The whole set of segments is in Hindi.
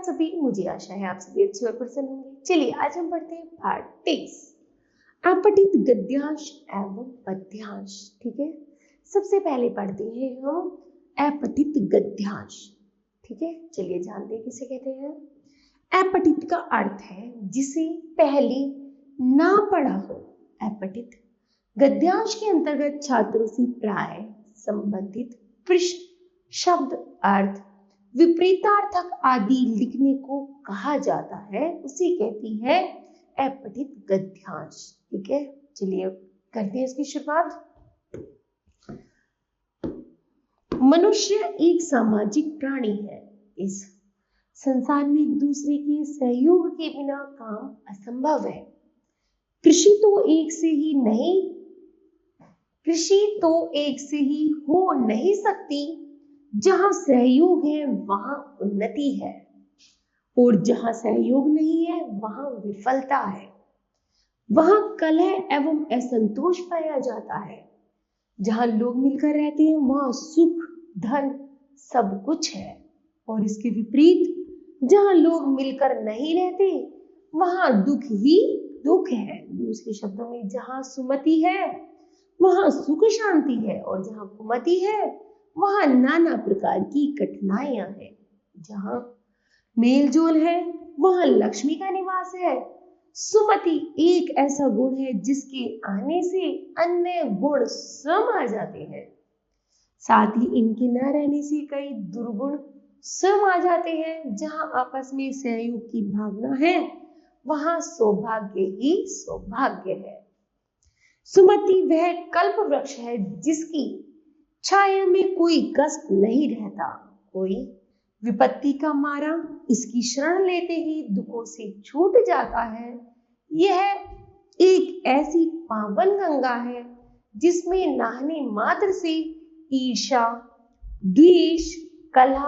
आप सभी? मुझे आशा है आप सभी अच्छे और प्रसन्न होंगे। चलिए आज हम पढ़ते हैं पार्ट 23, अपठित गद्यांश एवं पद्यांश। ठीक है, सबसे पहले पढ़ते हैं हम अपठित गद्यांश। ठीक है, चलिए जानते हैं किसे कहते हैं। अपठित का अर्थ है जिसे पहले ना पढ़ा हो। अपठित गद्यांश के अंतर्गत छात्रों से प्राय संबंधित प्रश्न, शब्द, अर्थ, विपरीतार्थक आदि लिखने को कहा जाता है, उसे कहती है अपठित गद्यांश। ठीक है, चलिए करते हैं इसकी शुरुआत। मनुष्य एक सामाजिक प्राणी है। इस संसार में एक दूसरे के सहयोग के बिना काम असंभव है। कृषि तो एक से ही हो नहीं सकती। जहां सहयोग है वहां उन्नति है, और जहां सहयोग नहीं है वहां विफलता है। वहां कलह एवं असंतोष पाया जाता है। जहां लोग मिलकर रहते हैं वहां सुख, धन सब कुछ है, और इसके विपरीत जहां लोग मिलकर नहीं रहते वहां दुख ही दुख है। दूसरे शब्दों में, जहां सुमति है वहां सुख शांति है, और जहां कुमति है वहां नाना प्रकार की कठिनाइयां हैं। जहां मेल जोल है वहां लक्ष्मी का निवास है। सुमति एक ऐसा गुण है जिसके आने से अन्य गुण सम आ जाते हैं। साथ ही इनके न रहने से कई दुर्गुण सम आ जाते हैं। जहां आपस में सहयोग की भावना है वहां सौभाग्य ही सौभाग्य है। सुमति वह कल्प वृक्ष है जिसकी छाया में कोई कष्ट नहीं रहता। कोई विपत्ति का मारा इसकी शरण लेते ही दुखों से छूट जाता है। यह एक ऐसी पावन गंगा है जिसमें नहाने मात्र से ईर्ष्या, द्वेष, कलह,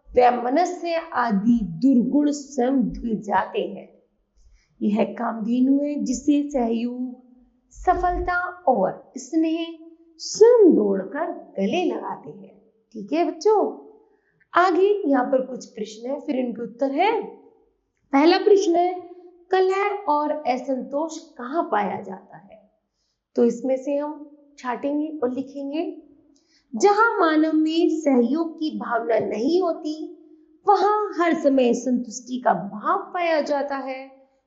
वैमनस्य आदि दुर्गुण स्वयं धुल जाते हैं। यह कामधेनु है जिसे सहयोग, सफलता और स्नेह स्वयं दौड़कर गले लगाते हैं। ठीक है बच्चों, आगे यहाँ पर कुछ प्रश्न है, फिर इनके उत्तर है। पहला प्रश्न है, कलह और असंतोष कहाँ पाया जाता है? तो इसमें से हम छाटेंगे और लिखेंगे, जहां मानव में सहयोग की भावना नहीं होती वहां हर समय संतुष्टि का भाव पाया जाता है।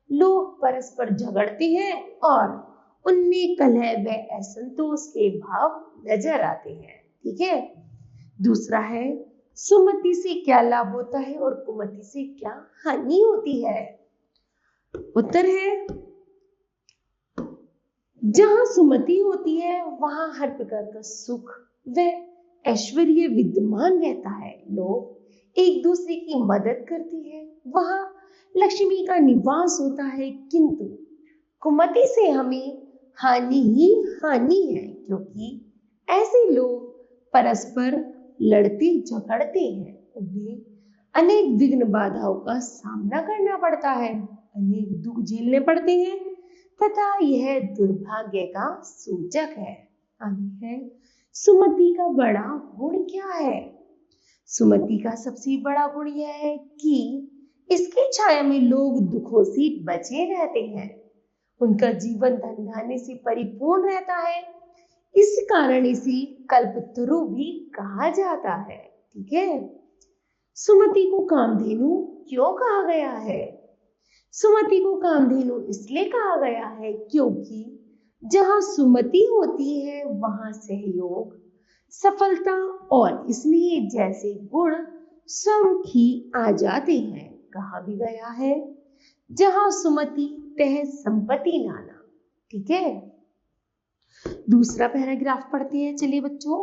लोग परस्पर झगड़ते हैं और उनमें कलह व असंतोष के भाव नजर आते हैं। ठीक है, दूसरा है, सुमति से क्या लाभ होता है और कुमति से क्या हानि होती है? उत्तर है, जहां सुमति होती है वहां हर प्रकार का सुख व ऐश्वर्य विद्यमान रहता है। लोग एक दूसरे की मदद करते हैं, वहां लक्ष्मी का निवास होता है। किंतु कुमति से हमें हानि ही हानि है, क्योंकि ऐसे लोग परस्पर लड़ते झगड़ते हैं। उन्हें अनेक विघ्न बाधाओं का सामना करना पड़ता है, अनेक दुख झेलने पड़ते हैं तथा यह दुर्भाग्य का सूचक है। आगे है, सुमति का बड़ा गुण क्या है? सुमति का सबसे बड़ा गुण यह है कि इसकी छाया में लोग दुखों से बचे रहते हैं। उनका जीवन धन धान्य से परिपूर्ण रहता है। इस कारण इसे कल्पतरु भी कहा जाता है। ठीक है, सुमति को कामधेनु क्यों कहा गया है? सुमति को कामधेनु इसलिए कहा गया है क्योंकि जहां सुमति होती है वहां सहयोग, सफलता और स्नेह जैसे गुण स्वयं ही आ जाते हैं। कहा भी गया है, जहां सुमति तह संपत्ति नाना। ठीक है, दूसरा पैराग्राफ पढ़ते हैं। चलिए बच्चों,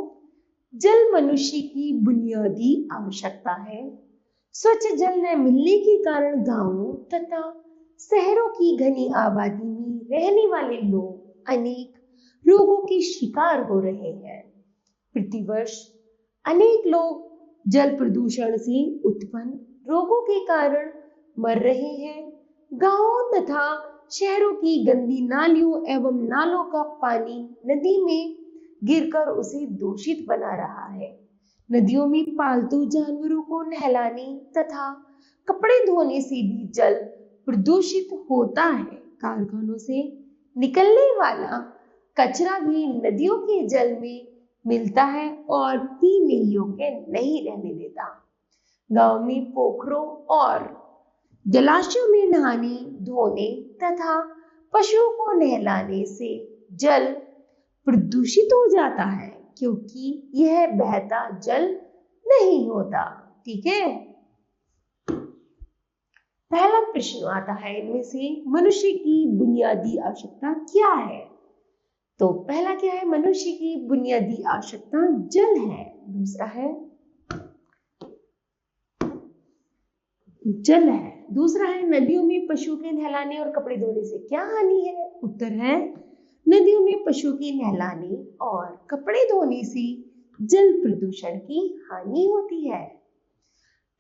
जल मनुष्य की बुनियादी आवश्यकता है। स्वच्छ जल न मिलने के कारण गांवों तथा शहरों की घनी आबादी में रहने वाले लोग अनेक रोगों के शिकार हो रहे हैं। प्रतिवर्ष अनेक लोग जल प्रदूषण से उत्पन्न रोगों के कारण मर रहे हैं। गांवों तथा शहरों की गंदी नालियों एवं नालों का पानी नदी में गिरकर उसे दूषित बना रहा है। नदियों में पालतू जानवरों को नहलाने तथा कपड़े धोने से भी जल प्रदूषित होता है। कारखानों से निकलने वाला कचरा भी नदियों के जल में मिलता है और पीने योग्य नहीं रहने देता। गांव में पोखरों और जलाशयों में नहाने धोने तथा पशुओं को नहलाने से जल प्रदूषित हो जाता है, क्योंकि यह बहता जल नहीं होता। ठीक है। पहला प्रश्न आता है इनमें से मनुष्य की बुनियादी आवश्यकता क्या है? तो पहला क्या है? मनुष्य की बुनियादी आवश्यकता जल है। दूसरा है जल है। दूसरा है नदियों में पशु के नहलाने और कपड़े धोने से क्या हानि है? उत्तर है नदियों में पशु के नहलाने और कपड़े धोने से जल प्रदूषण की हानि होती है।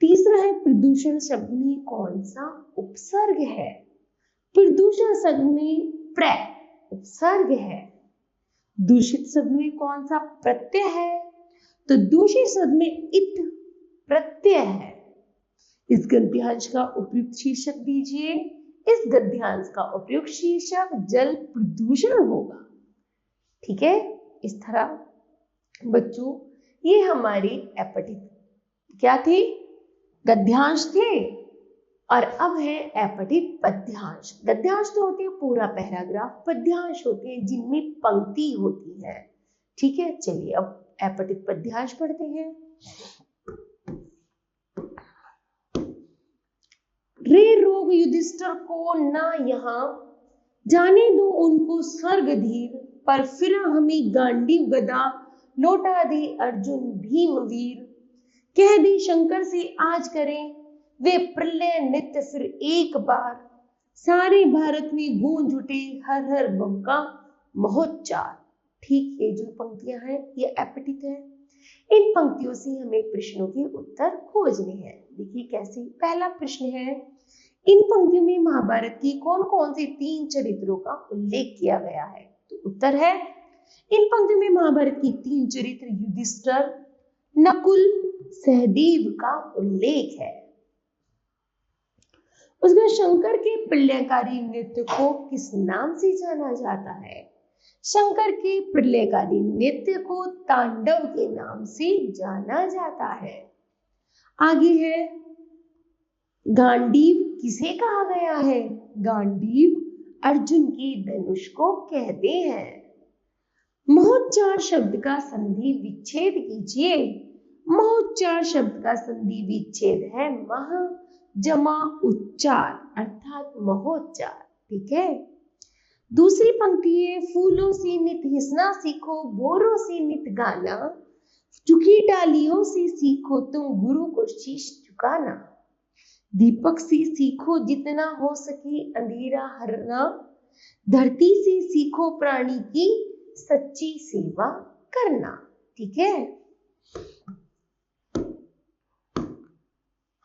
तीसरा है प्रदूषण शब्द में कौन सा उपसर्ग है? प्रदूषण शब्द में प्र उपसर्ग है। दूषित शब्द में कौन सा प्रत्यय है? तो दूषित शब्द में इत प्रत्यय है। इस गद्यांश का उपयुक्त शीर्षक दीजिए। इस गद्यांश का उपयुक्त शीर्षक जल प्रदूषण होगा। ठीक है। इस तरह बच्चों ये हमारे एपटिक क्या थे? गद्यांश थे। और अब है एपटिक पद्यांश। गद्यांश तो होते हैं पूरा पैराग्राफ, पद्यांश होते हैं जिनमें पंक्ति होती है। ठीक है। चलिए अब एपटिक पद्यांश पढ़ते हैं। रे रोग युधिष्ठिर को ना यहाँ, जाने दो उनको स्वर्ग धीर, पर फिर हमें गांडीव गदा लौटा दे अर्जुन भीम वीर। कह दे शंकर से आज करें वे प्रलय नृत्य फिर एक बार, सारे भारत में गूंज उठे हर हर बम का महोच्चार। ठीक, ये जो पंक्तियां हैं ये एपटिक है। इन पंक्तियों से हमें प्रश्नों के उत्तर खोजने हैं। देखिए कैसे। पहला प्रश्न है इन पंक्तियों में महाभारत की कौन कौन से 3 चरित्रों का उल्लेख किया गया है? तो उत्तर है इन पंक्तियों में महाभारत की 3 चरित्र युधिष्ठिर, नकुल, सहदेव का उल्लेख है। उसमें शंकर के प्रलयकारी नृत्य को किस नाम से जाना जाता है? शंकर के प्रलयकारी नृत्य को तांडव के नाम से जाना जाता है। आगे है गांडीव किसे कहा गया है? गांडीव अर्जुन के धनुष को कहते हैं। महोच्चार शब्द का संधि विच्छेद कीजिए। महोच्चार शब्द का संधि विच्छेद है मह जमा उच्चार अर्थात महोच्चार। ठीक है। दूसरी पंक्ति है फूलों से नित हंसना सीखो, भौरों से नित गाना, झुकी डालियों से सीखो तुम गुरु को शीश झुकाना। दीपक से सीखो जितना हो सके अंधेरा हरना, धरती से सीखो प्राणी की सच्ची सेवा करना। ठीक है।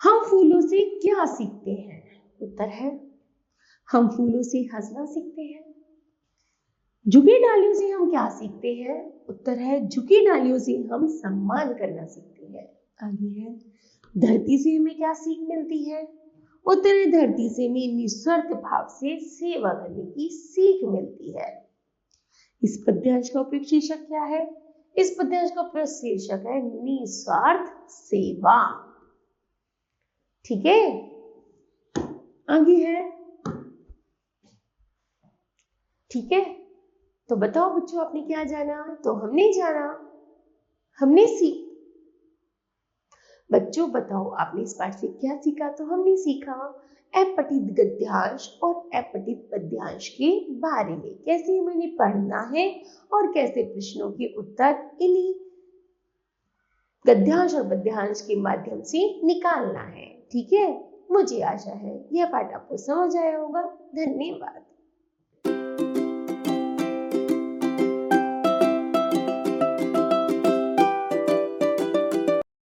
हम फूलों से क्या सीखते हैं? उत्तर है हम फूलों से हंसना सीखते हैं। झुकी डालियों से हम क्या सीखते हैं? उत्तर है झुकी डालियों से हम सम्मान करना सीखते हैं। आगे है धरती से हमें क्या सीख मिलती है? उत्तर है धरती से हमें निस्वार्थ भाव से सेवा करने की सीख मिलती है। इस पद्यांश का उपयुक्त शीर्षक क्या है? इस पद्यांश का उपयुक्त शीर्षक है निस्वार्थ सेवा। ठीक है। आगे है ठीक है। तो बताओ बच्चों आपने क्या जाना? तो हमने जाना, हमने सीख। बच्चों बताओ आपने इस पाठ से क्या सीखा? तो हमने सीखा अपठित गद्यांश और अपठित पद्यांश के बारे में, कैसे मैंने पढ़ना है और कैसे प्रश्नों के उत्तर इन्हीं गद्यांश और पद्यांश के माध्यम से निकालना है। ठीक है। मुझे आशा है यह पाठ आपको समझ आया होगा। धन्यवाद।